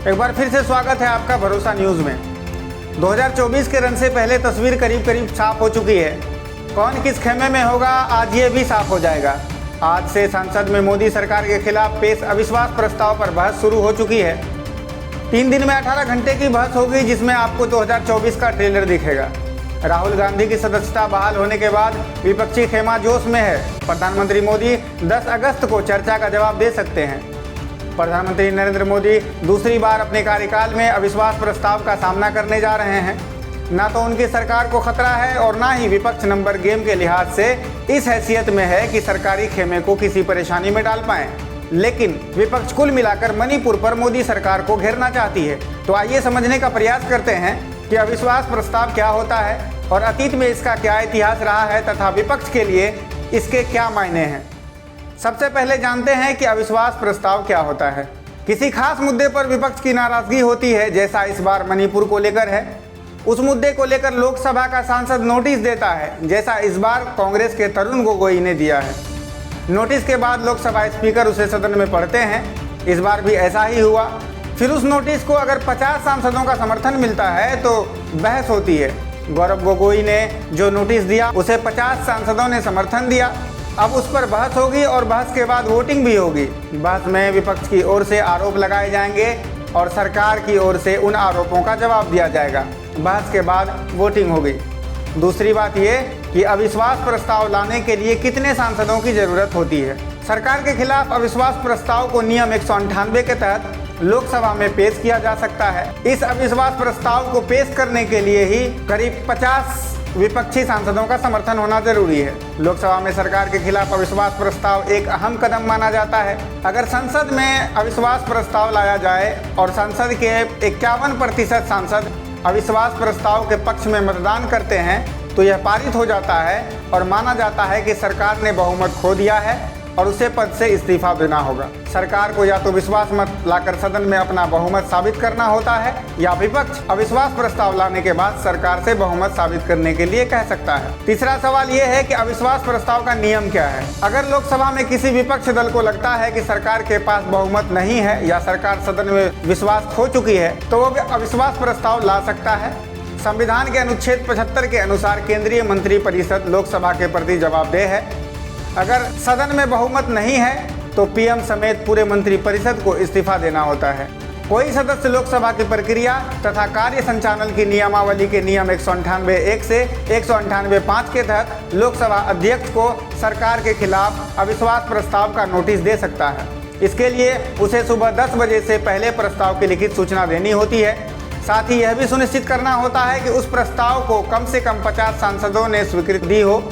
एक बार फिर से स्वागत है आपका भरोसा न्यूज़ में। 2024 के रन से पहले तस्वीर करीब करीब साफ हो चुकी है। कौन किस खेमे में होगा आज ये भी साफ हो जाएगा। आज से संसद में मोदी सरकार के खिलाफ पेश अविश्वास प्रस्ताव पर बहस शुरू हो चुकी है। 3 दिन में 18 घंटे की बहस होगी, जिसमें आपको 2024 का ट्रेलर दिखेगा। राहुल गांधी की सदस्यता बहाल होने के बाद विपक्षी खेमा जोश में है। प्रधानमंत्री मोदी 10 अगस्त को चर्चा का जवाब दे सकते हैं। प्रधानमंत्री नरेंद्र मोदी दूसरी बार अपने कार्यकाल में अविश्वास प्रस्ताव का सामना करने जा रहे हैं। ना तो उनकी सरकार को खतरा है और ना ही विपक्ष नंबर गेम के लिहाज से इस हैसियत में है कि सरकारी खेमे को किसी परेशानी में डाल पाएं। लेकिन विपक्ष कुल मिलाकर मणिपुर पर मोदी सरकार को घेरना चाहती है। तो आइए समझने का प्रयास करते हैं कि अविश्वास प्रस्ताव क्या होता है और अतीत में इसका क्या इतिहास रहा है तथा विपक्ष के लिए इसके क्या मायने हैं। सबसे पहले जानते हैं कि अविश्वास प्रस्ताव क्या होता है। किसी खास मुद्दे पर विपक्ष की नाराजगी होती है, जैसा इस बार मणिपुर को लेकर है। उस मुद्दे को लेकर लोकसभा का सांसद नोटिस देता है, जैसा इस बार कांग्रेस के तरुण गोगोई ने दिया है। नोटिस के बाद लोकसभा स्पीकर उसे सदन में पढ़ते हैं। इस बार भी ऐसा ही हुआ। फिर उस नोटिस को अगर 50 सांसदों का समर्थन मिलता है तो बहस होती है। गौरव गोगोई ने जो नोटिस दिया उसे 50 सांसदों ने समर्थन दिया। अब उस पर बहस होगी और बहस के बाद वोटिंग भी होगी। बहस में विपक्ष की ओर से आरोप लगाए जाएंगे और सरकार की ओर से उन आरोपों का जवाब दिया जाएगा। बहस के बाद वोटिंग होगी। दूसरी बात यह कि अविश्वास प्रस्ताव लाने के लिए कितने सांसदों की जरूरत होती है। सरकार के खिलाफ अविश्वास प्रस्ताव को नियम 198 के तहत लोकसभा में पेश किया जा सकता है। इस अविश्वास प्रस्ताव को पेश करने के लिए ही करीब 50 विपक्षी सांसदों का समर्थन होना जरूरी है। लोकसभा में सरकार के खिलाफ अविश्वास प्रस्ताव एक अहम कदम माना जाता है। अगर संसद में अविश्वास प्रस्ताव लाया जाए और संसद के 51% सांसद अविश्वास प्रस्ताव के पक्ष में मतदान करते हैं तो यह पारित हो जाता है और माना जाता है कि सरकार ने बहुमत खो दिया है और उसे पद से इस्तीफा देना होगा। सरकार को या तो विश्वास मत लाकर सदन में अपना बहुमत साबित करना होता है या विपक्ष अविश्वास प्रस्ताव लाने के बाद सरकार से बहुमत साबित करने के लिए कह सकता है। तीसरा सवाल यह है कि अविश्वास प्रस्ताव का नियम क्या है। अगर लोकसभा में किसी विपक्ष दल को लगता है कि सरकार के पास बहुमत नहीं है या सरकार सदन में विश्वास खो चुकी है तो वो अविश्वास प्रस्ताव ला सकता है। संविधान के अनुच्छेद 75 के अनुसार केंद्रीय मंत्रिपरिषद लोकसभा के प्रति जवाबदेह है। अगर सदन में बहुमत नहीं है तो पीएम समेत पूरे मंत्रिपरिषद को इस्तीफा देना होता है। कोई सदस्य लोकसभा की प्रक्रिया तथा कार्य संचालन की नियमावली के नियम 198(1) से 198(5) के तहत लोकसभा अध्यक्ष को सरकार के खिलाफ अविश्वास प्रस्ताव का नोटिस दे सकता है। इसके लिए उसे सुबह 10 बजे से पहले प्रस्ताव की लिखित सूचना देनी होती है। साथ ही यह भी सुनिश्चित करना होता है कि उस प्रस्ताव को कम से कम 50 सांसदों ने स्वीकृति दी हो।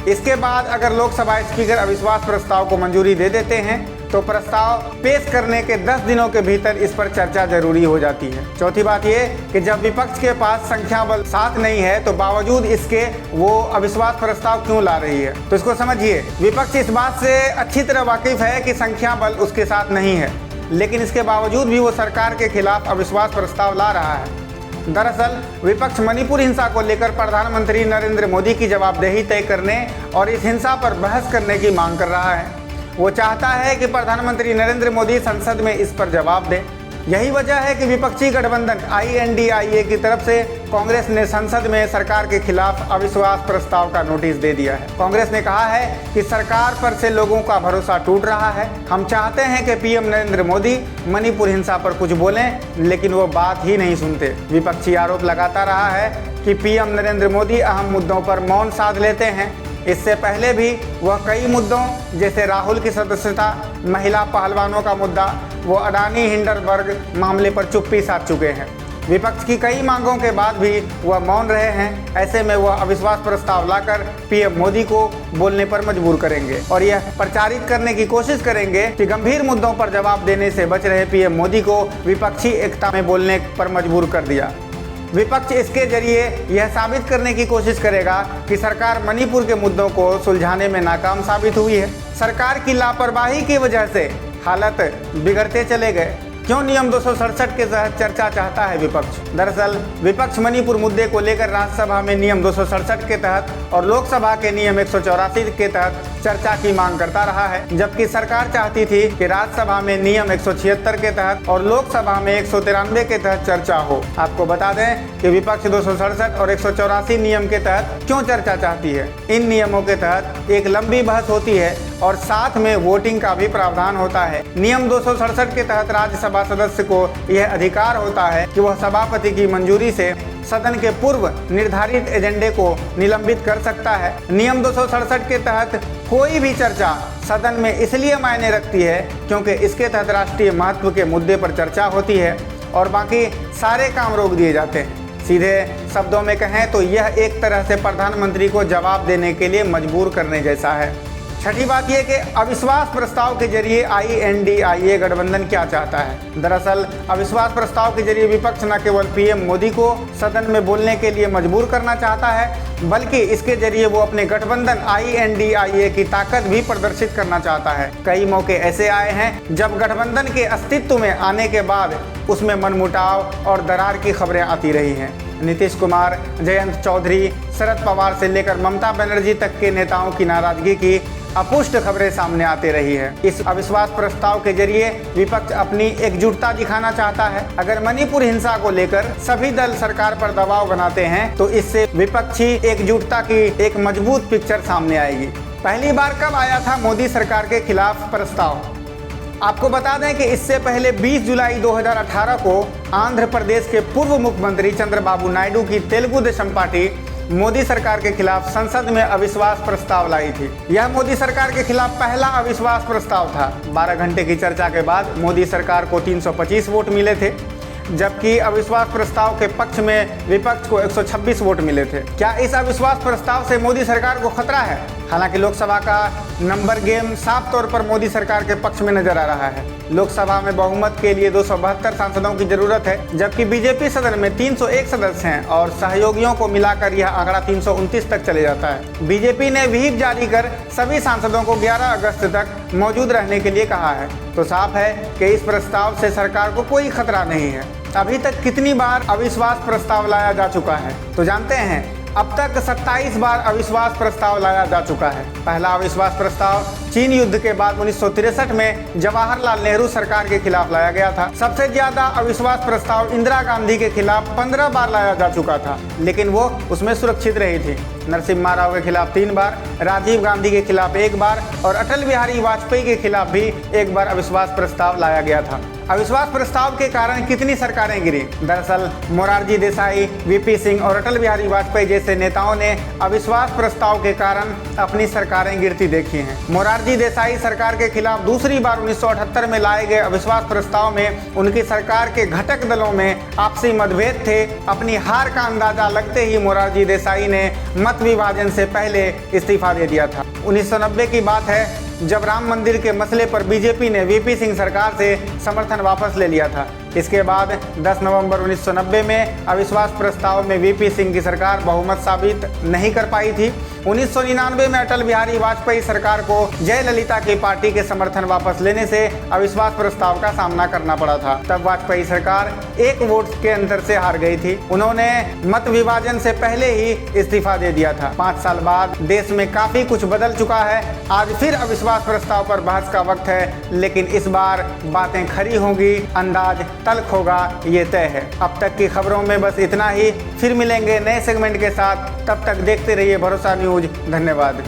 इसके बाद अगर लोकसभा स्पीकर अविश्वास प्रस्ताव को मंजूरी दे देते हैं तो प्रस्ताव पेश करने के 10 दिनों के भीतर इस पर चर्चा जरूरी हो जाती है। चौथी बात यह कि जब विपक्ष के पास संख्या बल साथ नहीं है तो बावजूद इसके वो अविश्वास प्रस्ताव क्यों ला रही है, तो इसको समझिए। विपक्ष इस बात से अच्छी तरह वाकिफ है कि संख्या बल उसके साथ नहीं है, लेकिन इसके बावजूद भी वो सरकार के खिलाफ अविश्वास प्रस्ताव ला रहा है। दरअसल विपक्ष मणिपुर हिंसा को लेकर प्रधानमंत्री नरेंद्र मोदी की जवाबदेही तय करने और इस हिंसा पर बहस करने की मांग कर रहा है। वो चाहता है कि प्रधानमंत्री नरेंद्र मोदी संसद में इस पर जवाब दें। यही वजह है कि विपक्षी गठबंधन INDIA की तरफ से कांग्रेस ने संसद में सरकार के खिलाफ अविश्वास प्रस्ताव का नोटिस दे दिया है। कांग्रेस ने कहा है कि सरकार पर से लोगों का भरोसा टूट रहा है। हम चाहते हैं कि पीएम नरेंद्र मोदी मणिपुर हिंसा पर कुछ बोलें, लेकिन वो बात ही नहीं सुनते। विपक्षी आरोप लगाता रहा है कि पीएम नरेंद्र मोदी अहम मुद्दों पर मौन साध लेते हैं। इससे पहले भी वह कई मुद्दों जैसे राहुल की सदस्यता, महिला पहलवानों का मुद्दा, वो अडानी हिंडनबर्ग मामले पर चुप्पी साध चुके हैं। विपक्ष की कई मांगों के बाद भी वह मौन रहे हैं। ऐसे में वह अविश्वास प्रस्ताव लाकर पीएम मोदी को बोलने पर मजबूर करेंगे और यह प्रचारित करने की कोशिश करेंगे कि गंभीर मुद्दों पर जवाब देने से बच रहे पीएम मोदी को विपक्षी एकता में बोलने पर मजबूर कर दिया। विपक्ष इसके जरिए यह साबित करने की कोशिश करेगा कि सरकार मणिपुर के मुद्दों को सुलझाने में नाकाम साबित हुई है। सरकार की लापरवाही की वजह से हालत बिगड़ते चले गए। क्यों नियम 267 के तहत चर्चा चाहता है विपक्ष? दरअसल विपक्ष मणिपुर मुद्दे को लेकर राज्यसभा में नियम 267 के तहत और लोकसभा के नियम 184 के तहत चर्चा की मांग करता रहा है, जबकि सरकार चाहती थी कि राज्यसभा में नियम 176 के तहत और लोकसभा में 193 के तहत चर्चा हो। आपको बता दें कि विपक्ष 267 और 184 नियम के तहत क्यों चर्चा चाहती है। इन नियमों के तहत एक लंबी बहस होती है और साथ में वोटिंग का भी प्रावधान होता है। नियम 267 के तहत राज्यसभा सदस्य को यह अधिकार होता है कि वह सभापति की मंजूरी से सदन के पूर्व निर्धारित एजेंडे को निलंबित कर सकता है। नियम 267 के तहत कोई भी चर्चा सदन में इसलिए मायने रखती है क्योंकि इसके तहत राष्ट्रीय महत्व के मुद्दे पर चर्चा होती है और बाकी सारे काम रोक दिए जाते हैं। सीधे शब्दों में कहें तो यह एक तरह से प्रधानमंत्री को जवाब देने के लिए मजबूर करने जैसा है। छठी बात यह कि अविश्वास प्रस्ताव के जरिए INDIA गठबंधन क्या चाहता है। दरअसल अविश्वास प्रस्ताव के जरिए विपक्ष न केवल PM मोदी को सदन में बोलने के लिए मजबूर करना चाहता है, बल्कि इसके जरिए वो अपने गठबंधन INDIA की ताकत भी प्रदर्शित करना चाहता है। कई मौके ऐसे आए हैं जब गठबंधन के अस्तित्व में आने के बाद उसमें मनमुटाव और दरार की खबरें आती रही हैं। नीतीश कुमार, जयंत चौधरी, शरद पवार से लेकर ममता बनर्जी तक के नेताओं की नाराजगी की अपुष्ट खबरें सामने आती रही है। इस अविश्वास प्रस्ताव के जरिए विपक्ष अपनी एकजुटता दिखाना चाहता है। अगर मणिपुर हिंसा को लेकर सभी दल सरकार पर दबाव बनाते हैं तो इससे विपक्षी एकजुटता की एक मजबूत पिक्चर सामने आएगी। पहली बार कब आया था मोदी सरकार के खिलाफ प्रस्ताव? आपको बता दें कि इससे पहले 20 जुलाई 2018 को आंध्र प्रदेश के पूर्व मुख्यमंत्री चंद्रबाबू नायडू की तेलुगु देशम पार्टी मोदी सरकार के खिलाफ संसद में अविश्वास प्रस्ताव लाई थी। यह मोदी सरकार के खिलाफ पहला अविश्वास प्रस्ताव था। 12 घंटे की चर्चा के बाद मोदी सरकार को 325 वोट मिले थे, जबकि अविश्वास प्रस्ताव के पक्ष में विपक्ष को 126 वोट मिले थे। क्या इस अविश्वास प्रस्ताव से मोदी सरकार को खतरा है? हालांकि लोकसभा का नंबर गेम साफ तौर पर मोदी सरकार के पक्ष में नजर आ रहा है। लोकसभा में बहुमत के लिए 272 सांसदों की जरूरत है, जबकि बीजेपी सदन में 301 सदस्य हैं और सहयोगियों को मिलाकर यह आंकड़ा 329 तक चले जाता है। बीजेपी ने व्हिप जारी कर सभी सांसदों को 11 अगस्त तक मौजूद रहने के लिए कहा है। तो साफ है कि इस प्रस्ताव से सरकार को कोई खतरा नहीं है। अभी तक कितनी बार अविश्वास प्रस्ताव लाया जा चुका है तो जानते हैं। अब तक 27 बार अविश्वास प्रस्ताव लाया जा चुका है। पहला अविश्वास प्रस्ताव चीन युद्ध के बाद 1963 में जवाहरलाल नेहरू सरकार के खिलाफ लाया गया था। सबसे ज्यादा अविश्वास प्रस्ताव इंदिरा गांधी के खिलाफ 15 बार लाया जा चुका था, लेकिन वो उसमें सुरक्षित रही थी। नरसिम्हा राव के खिलाफ 3 बार, राजीव गांधी के खिलाफ 1 बार और अटल बिहारी वाजपेयी के खिलाफ भी 1 बार अविश्वास प्रस्ताव लाया गया था। अविश्वास प्रस्ताव के कारण कितनी सरकारें गिरी? दरअसल मोरारजी देसाई, VP सिंह और अटल बिहारी वाजपेयी जैसे नेताओं ने अविश्वास प्रस्ताव के कारण अपनी सरकारें गिरती देखी हैं। मोरारजी देसाई सरकार के खिलाफ दूसरी बार 1978 में लाए गए अविश्वास प्रस्ताव में उनकी सरकार के घटक दलों में आपसी मतभेद थे। अपनी हार का अंदाजा लगते ही मोरारजी देसाई ने मत विभाजन से पहले इस्तीफा दे दिया था। 1990 की बात है जब राम मंदिर के मसले पर बीजेपी ने VP सिंह सरकार से समर्थन वापस ले लिया था। इसके बाद 10 नवंबर 1990 में अविश्वास प्रस्ताव में VP सिंह की सरकार बहुमत साबित नहीं कर पाई थी। 1999 में अटल बिहारी वाजपेयी सरकार को जयललिता की पार्टी के समर्थन वापस लेने से अविश्वास प्रस्ताव का सामना करना पड़ा था। तब वाजपेयी सरकार 1 वोट के अंतर से हार गई थी। उन्होंने मत विभाजन से पहले ही इस्तीफा दे दिया था। 5 साल बाद देश में काफी कुछ बदल चुका है। आज फिर अविश्वास प्रस्ताव पर बहस का वक्त है, लेकिन इस बार बातें खरी होंगी, अंदाज तल्ख होगा, ये तय है। अब तक की खबरों में बस इतना ही। फिर मिलेंगे नए सेगमेंट के साथ। तब तक देखते रहिए भरोसा न्यूज। धन्यवाद।